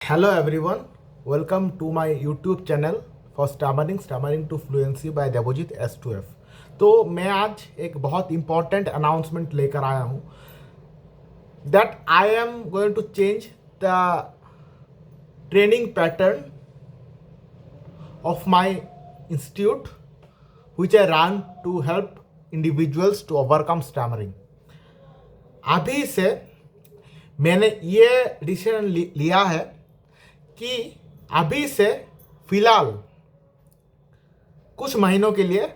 Hello everyone, welcome to my YouTube channel for Stammering to Fluency by Devojit S2F। तो मैं आज एक बहुत इम्पॉर्टेंट अनाउंसमेंट लेकर आया हूँ that I am going to change the training pattern of my institute which I run to help individuals to overcome stammering। अभी से मैंने ये डिसीजन लिया है कि अभी से फिलहाल कुछ महीनों के लिए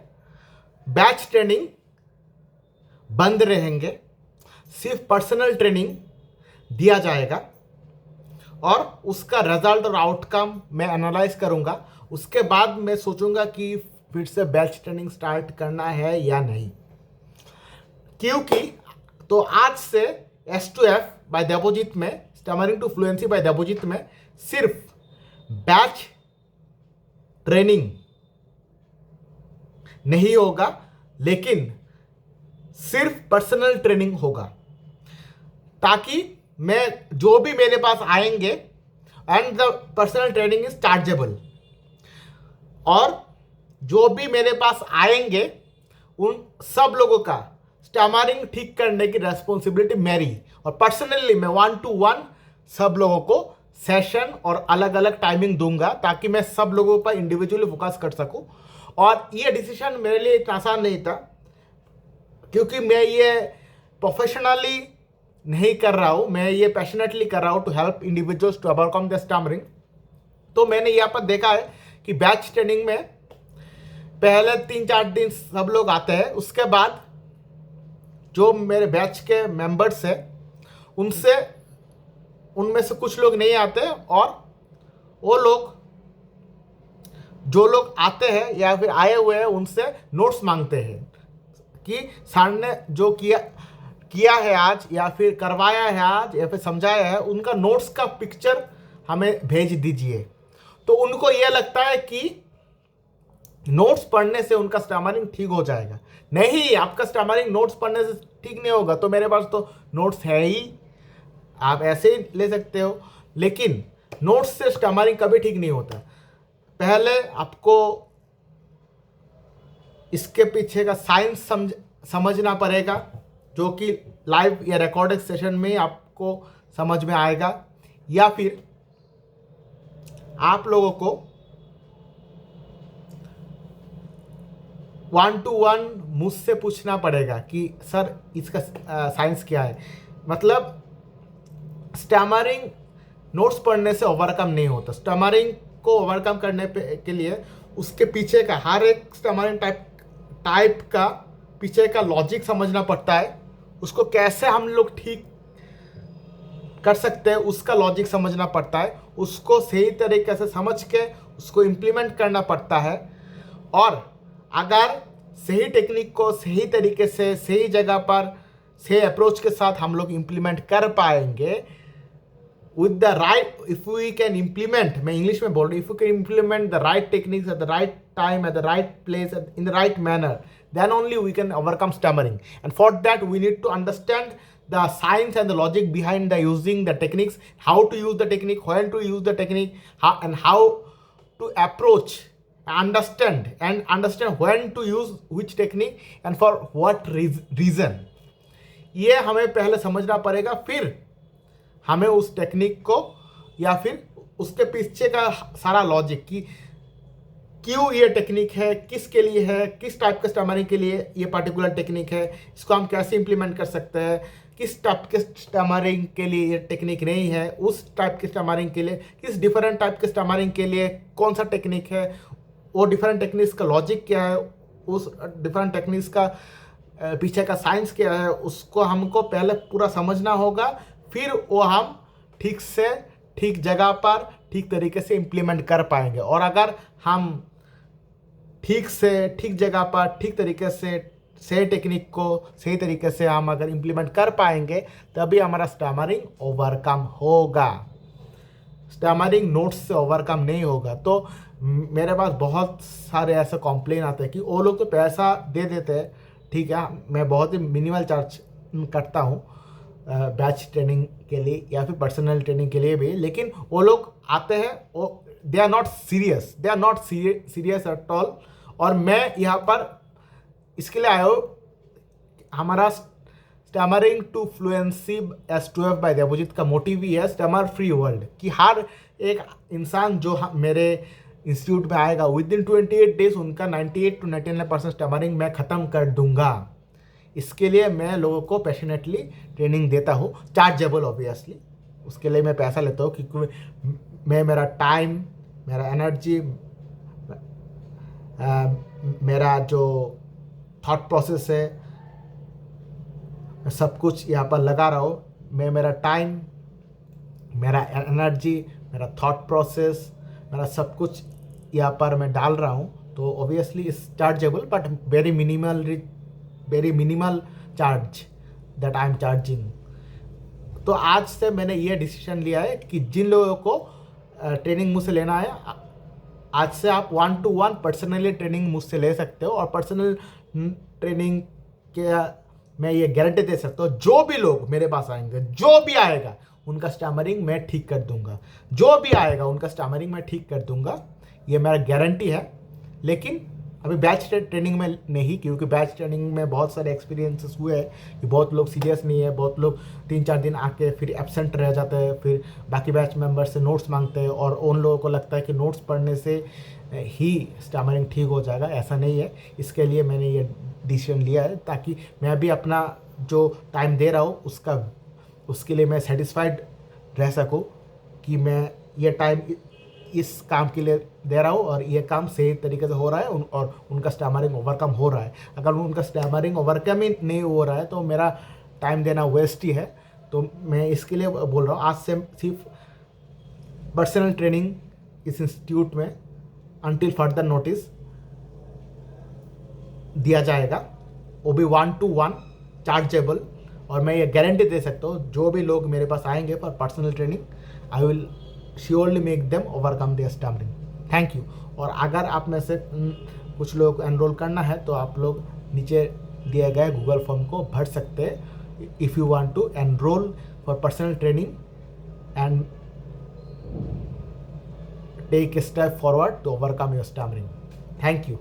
बैच ट्रेनिंग बंद रहेंगे, सिर्फ पर्सनल ट्रेनिंग दिया जाएगा और उसका रिजल्ट और आउटकम मैं एनालाइज करूंगा। उसके बाद मैं सोचूंगा कि फिर से बैच ट्रेनिंग स्टार्ट करना है या नहीं, क्योंकि तो आज से S2F बाय देवोजीत में, stammering to fluency by Devojit में सिर्फ बैच ट्रेनिंग नहीं होगा, लेकिन सिर्फ पर्सनल ट्रेनिंग होगा, ताकि मैं जो भी मेरे पास आएंगे and the personal training is chargeable, और जो भी मेरे पास आएंगे उन सब लोगों का स्टैमरिंग ठीक करने की रेस्पॉन्सिबिलिटी मेरी, और पर्सनली मैं 1-to-1 सब लोगों को सेशन और अलग अलग टाइमिंग दूंगा ताकि मैं सब लोगों पर इंडिविजुअली फोकस कर सकूं। और ये डिसीजन मेरे लिए इतना आसान नहीं था, क्योंकि मैं ये प्रोफेशनली नहीं कर रहा हूँ, मैं ये पैशनेटली कर रहा हूँ to help individuals to overcome the stammering. तो मैंने यहाँ पर देखा है कि बैच ट्रेनिंग में पहले 3-4 दिन सब लोग आते हैं, उसके बाद जो मेरे बैच के मेंबर्स हैं उनमें से कुछ लोग नहीं आते, और वो लोग जो लोग आते हैं या फिर आए हुए हैं उनसे नोट्स मांगते हैं कि सर ने जो किया है आज, या फिर करवाया है आज, या फिर समझाया है, उनका नोट्स का पिक्चर हमें भेज दीजिए। तो उनको यह लगता है कि नोट्स पढ़ने से उनका स्टैमरिंग ठीक हो जाएगा। नहीं, आपका स्टैमरिंग नोट्स पढ़ने से ठीक नहीं होगा। तो मेरे पास तो नोट्स है ही, आप ऐसे ही ले सकते हो, लेकिन नोट्स से स्टैमरिंग कभी ठीक नहीं होता। पहले आपको इसके पीछे का साइंस समझना पड़ेगा, जो कि लाइव या रिकॉर्डेड सेशन में आपको समझ में आएगा, या फिर आप लोगों को 1-to-1 मुझसे पूछना पड़ेगा कि सर इसका साइंस क्या है। मतलब स्टैमरिंग नोट्स पढ़ने से ओवरकम नहीं होता। स्टैमरिंग को ओवरकम करने के लिए उसके पीछे का हर एक स्टैमरिंग टाइप का पीछे का लॉजिक समझना पड़ता है। उसको कैसे हम लोग ठीक कर सकते हैं उसका लॉजिक समझना पड़ता है। उसको सही तरीके से समझ के उसको इम्प्लीमेंट करना पड़ता है, और अगर सही टेक्निक को सही तरीके से सही जगह पर सही अप्रोच के साथ हम लोग इम्प्लीमेंट कर पाएंगे with the right, if we can implement, मैं इंग्लिश में बोल रही हूँ, if you can implement the right techniques at the right time at the right place in the right manner, then only we can overcome stammering. And for that we need to understand the science and the logic behind the using the techniques, how to use the technique, when to use the technique, how to approach, understand when to use which technique and for what reason। ये हमें पहले समझना पड़ेगा, फिर हमें उस technique को या फिर उसके पीछे का सारा लॉजिक कि क्यों ये टेक्निक है, किसके लिए है, किस टाइप के स्टैमरिंग के लिए ये पर्टिकुलर टेक्निक है, इसको हम कैसे इंप्लीमेंट कर सकते हैं, किस टाइप के स्टैमरिंग के लिए ये टेक्निक नहीं है, उस टाइप के स्टैमरिंग के लिए, किस डिफरेंट टाइप के स्टैमरिंग के लिए कौन सा टेक्निक है, वो डिफरेंट टेक्निक्स का लॉजिक क्या है, उस डिफरेंट टेक्निक्स का पीछे का साइंस क्या है, उसको हमको पहले पूरा समझना होगा। फिर वो हम ठीक से ठीक जगह पर ठीक तरीके से इम्प्लीमेंट कर पाएंगे। और अगर हम ठीक से ठीक जगह पर ठीक तरीके से सही टेक्निक को सही तरीके से हम अगर इम्प्लीमेंट कर पाएंगे, तभी हमारा स्टैमरिंग ओवरकम होगा। स्टैमरिंग नोट्स से ओवरकम नहीं होगा। तो मेरे पास बहुत सारे ऐसे कॉम्प्लेन आते हैं कि वो लोग तो पैसा दे देते हैं, ठीक है, मैं बहुत ही मिनिमल चार्ज करता हूँ बैच ट्रेनिंग के लिए या फिर पर्सनल ट्रेनिंग के लिए भी, लेकिन वो लोग आते हैं वो they are not serious at all. और मैं यहाँ पर इसके लिए आया हूँ, हमारा stammering to fluency S2F by Devjit का मोटिव ही है स्टैमर फ्री वर्ल्ड, कि हर एक इंसान जो मेरे इंस्टीट्यूट में आएगा विद इन 28 डेज उनका 98 to 99% स्टैमरिंग मैं ख़त्म कर दूंगा। इसके लिए मैं लोगों को पैशनेटली ट्रेनिंग देता हूँ, चार्जेबल ऑब्वियसली, उसके लिए मैं पैसा लेता हूँ, क्योंकि मैं मेरा टाइम, मेरा एनर्जी, मेरा जो थॉट प्रोसेस है, मैं सब कुछ यहाँ पर लगा रहा हूँ। मैं मेरा टाइम, मेरा एनर्जी, मेरा थॉट प्रोसेस, मेरा सब कुछ यहाँ पर मैं डाल रहा हूँ। तो obviously it's chargeable, but very minimal charge that I am charging. तो आज से मैंने ये डिसीजन लिया है कि जिन लोगों को ट्रेनिंग मुझसे लेना है, आज से आप 1-to-1 पर्सनली ट्रेनिंग मुझसे ले सकते हो। और पर्सनल ट्रेनिंग के मैं ये गारंटी दे सकता हूँ, जो भी लोग मेरे पास आएंगे, जो भी आएगा उनका स्टैमरिंग मैं ठीक कर दूंगा, जो भी आएगा उनका स्टैमरिंग मैं ठीक कर दूंगा, ये मेरा गारंटी है। लेकिन अभी बैच ट्रेनिंग में नहीं, क्योंकि बैच ट्रेनिंग में बहुत सारे एक्सपीरियंसेस हुए हैं कि बहुत लोग सीरियस नहीं है, बहुत लोग 3-4 दिन आके फिर एब्सेंट रह जाते हैं, फिर बाकी बैच मेंबर से नोट्स मांगते हैं, और उन लोगों को लगता है कि नोट्स पढ़ने से ही स्टैमरिंग ठीक हो जाएगा। ऐसा नहीं है। इसके लिए मैंने ये डिसीजन लिया है, ताकि मैं भी अपना जो टाइम दे रहा हूँ उसके लिए मैं सेटिस्फाइड रह सकूँ कि मैं ये टाइम इस काम के लिए दे रहा हूँ और ये काम सही तरीके से हो रहा है, और उनका स्टैमरिंग ओवरकम हो रहा है। अगर उनका स्टैमरिंग ओवरकम ही नहीं हो रहा है तो मेरा टाइम देना वेस्ट ही है। तो मैं इसके लिए बोल रहा हूँ, आज से सिर्फ पर्सनल ट्रेनिंग इस इंस्टीट्यूट में अंटिल फर्दर नोटिस दिया जाएगा, वो भी 1-to-1 चार्जेबल। और मैं ये गारंटी दे सकता हूँ, जो भी लोग मेरे पास आएंगे for personal training, I will surely make them overcome there stammering. Thank you. और अगर आप में से कुछ लोग एनरोल करना है तो आप लोग नीचे दिए गए गूगल फॉर्म को भर सकते हैं, if you want to enrol for personal training and take a step forward to overcome your stammering. Thank you.